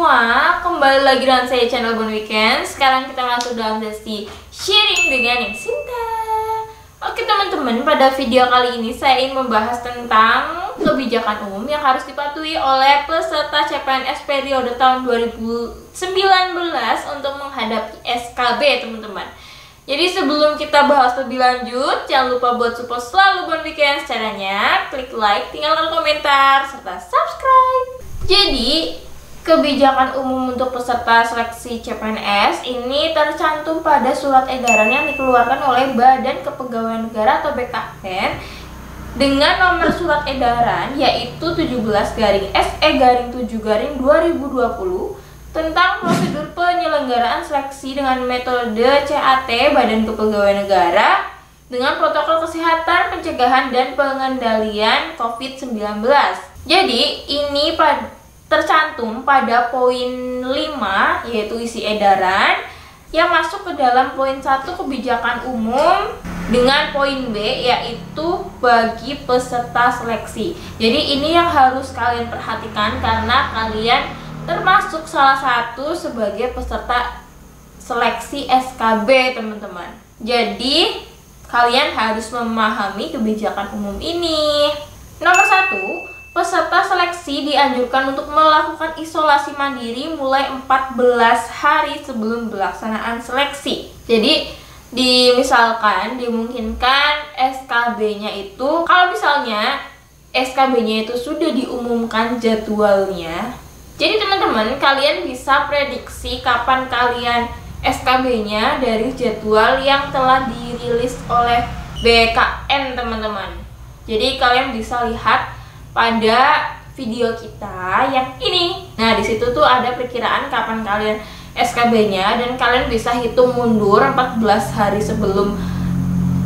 semua, kembali lagi dengan saya channel Bon Weekend. Sekarang kita masuk dalam sesi sharing dengan yang Sinta. Oke teman-teman, pada video kali ini saya ingin membahas tentang kebijakan umum yang harus dipatuhi oleh peserta CPNS periode tahun 2019 untuk menghadapi SKB teman-teman. Jadi sebelum kita bahas lebih lanjut, jangan lupa buat support selalu Bon Weekend. Caranya klik like, tinggalkan komentar, serta subscribe. Jadi, kebijakan umum untuk peserta seleksi CPNS ini tercantum pada surat edaran yang dikeluarkan oleh Badan Kepegawaian Negara atau BKN dengan nomor surat edaran yaitu 17/SE/7/2020 tentang prosedur penyelenggaraan seleksi dengan metode CAT Badan Kepegawaian Negara dengan protokol kesehatan, pencegahan, dan pengendalian COVID-19. Jadi, ini tercantum pada poin 5, yaitu isi edaran, yang masuk ke dalam poin 1 kebijakan umum dengan poin B, yaitu bagi peserta seleksi. Jadi, ini yang harus kalian perhatikan karena kalian termasuk salah satu sebagai peserta seleksi SKB, teman-teman. Jadi, kalian harus memahami kebijakan umum ini. Nomor 1, peserta seleksi dianjurkan untuk melakukan isolasi mandiri mulai 14 hari sebelum pelaksanaan seleksi. Jadi, misalkan dimungkinkan SKB-nya itu, kalau misalnya SKB-nya itu sudah diumumkan jadwalnya, jadi teman-teman kalian bisa prediksi kapan kalian SKB-nya dari jadwal yang telah dirilis oleh BKN, teman-teman. Jadi kalian bisa lihat pada video kita yang ini. Nah, di situ tuh ada perkiraan kapan kalian SKB-nya dan kalian bisa hitung mundur 14 hari sebelum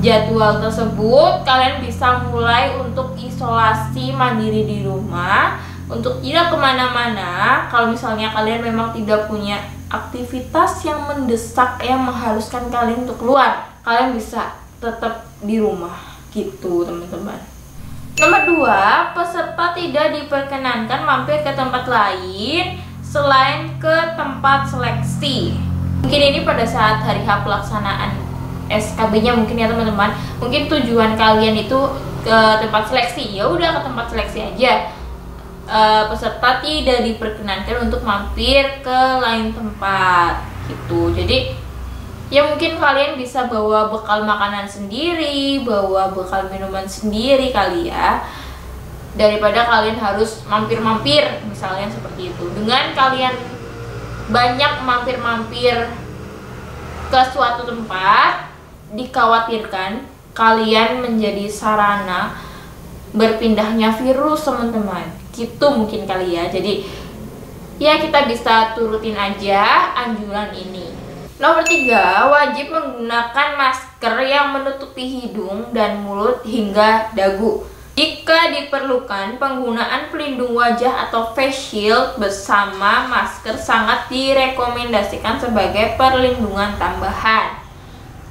jadwal tersebut. Kalian bisa mulai untuk isolasi mandiri di rumah untuk tidak kemana-mana. Kalau misalnya kalian memang tidak punya aktivitas yang mendesak yang mengharuskan kalian untuk keluar, kalian bisa tetap di rumah gitu, teman-teman. Nomor 2, peserta tidak diperkenankan mampir ke tempat lain selain ke tempat seleksi. Mungkin ini pada saat hari H pelaksanaan SKB-nya mungkin ya teman-teman. Mungkin tujuan kalian itu ke tempat seleksi, ya udah ke tempat seleksi aja. Peserta tidak diperkenankan untuk mampir ke lain tempat gitu. Jadi ya mungkin kalian bisa bawa bekal makanan sendiri, bawa bekal minuman sendiri kali ya, daripada kalian harus mampir-mampir misalnya seperti itu. Dengan kalian banyak mampir-mampir ke suatu tempat, dikhawatirkan kalian menjadi sarana berpindahnya virus, teman-teman. Gitu mungkin kali ya. Jadi ya kita bisa turutin aja anjuran ini. Nomor 3, wajib menggunakan masker yang menutupi hidung dan mulut hingga dagu. Jika diperlukan, penggunaan pelindung wajah atau face shield bersama masker sangat direkomendasikan sebagai perlindungan tambahan.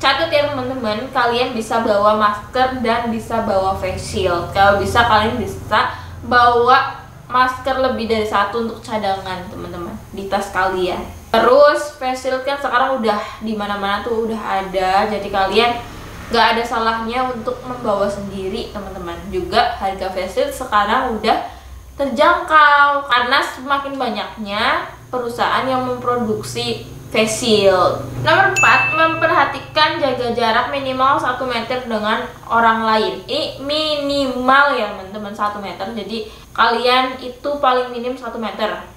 Catat ya teman-teman, kalian bisa bawa masker dan bisa bawa face shield. Kalau bisa kalian bisa bawa masker lebih dari 1 untuk cadangan, teman-teman, di tas kalian. Terus face shield kan sekarang udah di mana-mana tuh udah ada, jadi kalian nggak ada salahnya untuk membawa sendiri, teman-teman. Juga harga face shield sekarang udah terjangkau karena semakin banyaknya perusahaan yang memproduksi face shield. Nomor 4, memperhatikan jaga jarak minimal 1 meter dengan orang lain. Ini minimal ya teman-teman, 1 meter. Jadi kalian itu paling minim 1 meter.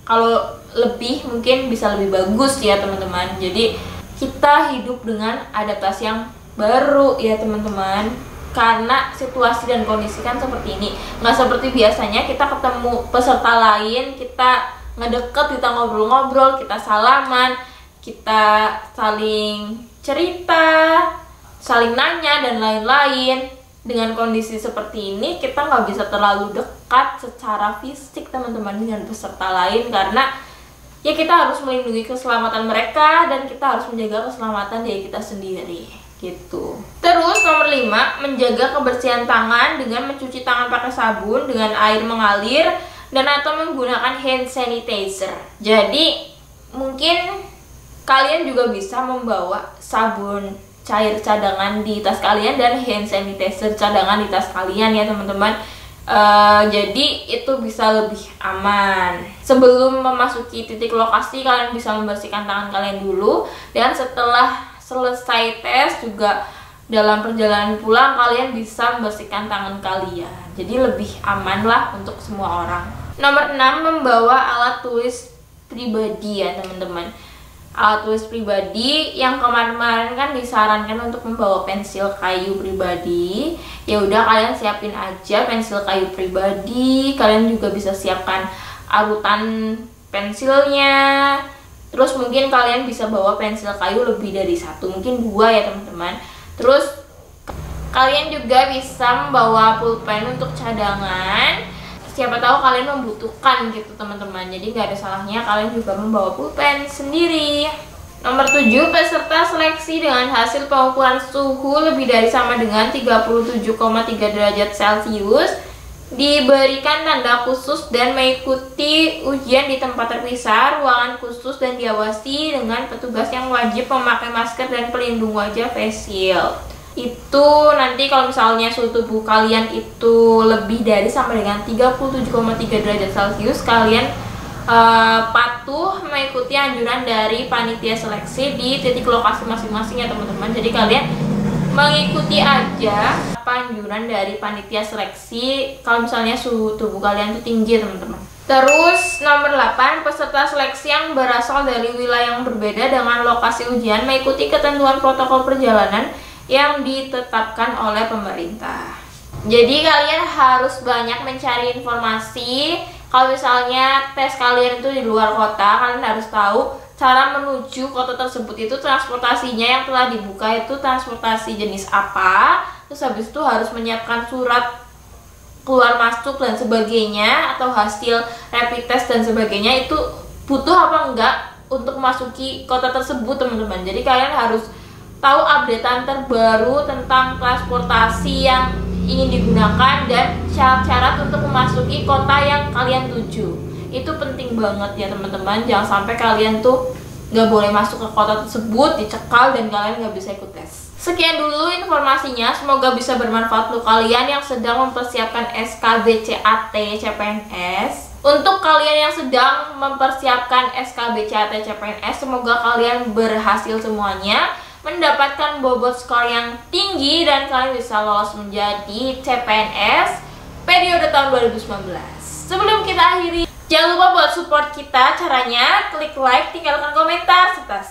Kalau lebih mungkin bisa lebih bagus ya teman-teman. Jadi kita hidup dengan adaptasi yang baru ya teman-teman, karena situasi dan kondisi kan seperti ini. Nggak seperti biasanya kita ketemu peserta lain, kita ngedeket, kita ngobrol-ngobrol, kita salaman, kita saling cerita, saling nanya dan lain-lain. Dengan kondisi seperti ini kita nggak bisa terlalu dekat secara fisik teman-teman dengan peserta lain, karena ya kita harus melindungi keselamatan mereka dan kita harus menjaga keselamatan diri kita sendiri gitu. Terus nomor 5, menjaga kebersihan tangan dengan mencuci tangan pakai sabun dengan air mengalir dan atau menggunakan hand sanitizer. Jadi mungkin kalian juga bisa membawa sabun cair cadangan di tas kalian dan hand sanitizer cadangan di tas kalian ya teman-teman. Jadi itu bisa lebih aman. Sebelum memasuki titik lokasi, kalian bisa membersihkan tangan kalian dulu, dan setelah selesai tes juga dalam perjalanan pulang kalian bisa membersihkan tangan kalian. Jadi lebih aman lah untuk semua orang. Nomor 6, membawa alat tulis pribadi ya teman-teman. Alat tulis pribadi yang kemarin-kemarin kan disarankan untuk membawa pensil kayu pribadi. Ya udah, kalian siapin aja pensil kayu pribadi. Kalian juga bisa siapkan arutan pensilnya. Terus mungkin kalian bisa bawa pensil kayu lebih dari 1, mungkin 2 ya teman-teman. Terus kalian juga bisa membawa pulpen untuk cadangan. Siapa tahu kalian membutuhkan gitu teman-teman. Jadi nggak ada salahnya kalian juga membawa pulpen sendiri. Nomor 7, peserta seleksi dengan hasil pengukuran suhu lebih dari sama dengan 37,3 derajat Celcius diberikan tanda khusus dan mengikuti ujian di tempat terpisah, ruangan khusus, dan diawasi dengan petugas yang wajib memakai masker dan pelindung wajah face shield. Itu nanti kalau misalnya suhu tubuh kalian itu lebih dari sama dengan 37,3 derajat Celcius, kalian patuh mengikuti anjuran dari panitia seleksi di titik lokasi masing-masing ya teman-teman. Jadi kalian mengikuti aja anjuran dari panitia seleksi kalau misalnya suhu tubuh kalian itu tinggi teman-teman. Terus nomor 8, peserta seleksi yang berasal dari wilayah yang berbeda dengan lokasi ujian mengikuti ketentuan protokol perjalanan yang ditetapkan oleh pemerintah. Jadi kalian harus banyak mencari informasi. Kalau misalnya tes kalian itu di luar kota, kalian harus tahu cara menuju kota tersebut itu transportasinya yang telah dibuka itu transportasi jenis apa. Terus habis itu harus menyiapkan surat keluar masuk dan sebagainya, atau hasil rapid test dan sebagainya, itu butuh apa enggak untuk memasuki kota tersebut teman-teman. Jadi kalian harus tahu updatean terbaru tentang transportasi yang ingin digunakan dan syarat-syarat untuk memasuki kota yang kalian tuju. Itu penting banget ya teman-teman. Jangan sampai kalian tuh nggak boleh masuk ke kota tersebut, dicekal, dan kalian nggak bisa ikut tes. Sekian dulu informasinya, semoga bisa bermanfaat untuk kalian yang sedang mempersiapkan SKBCAT CPNS. Untuk kalian yang sedang mempersiapkan SKBCAT CPNS, semoga kalian berhasil semuanya, mendapatkan bobot skor yang tinggi, dan kalian bisa lolos menjadi CPNS periode tahun 2019. Sebelum kita akhiri, jangan lupa buat support kita. Caranya klik like, tinggalkan komentar, serta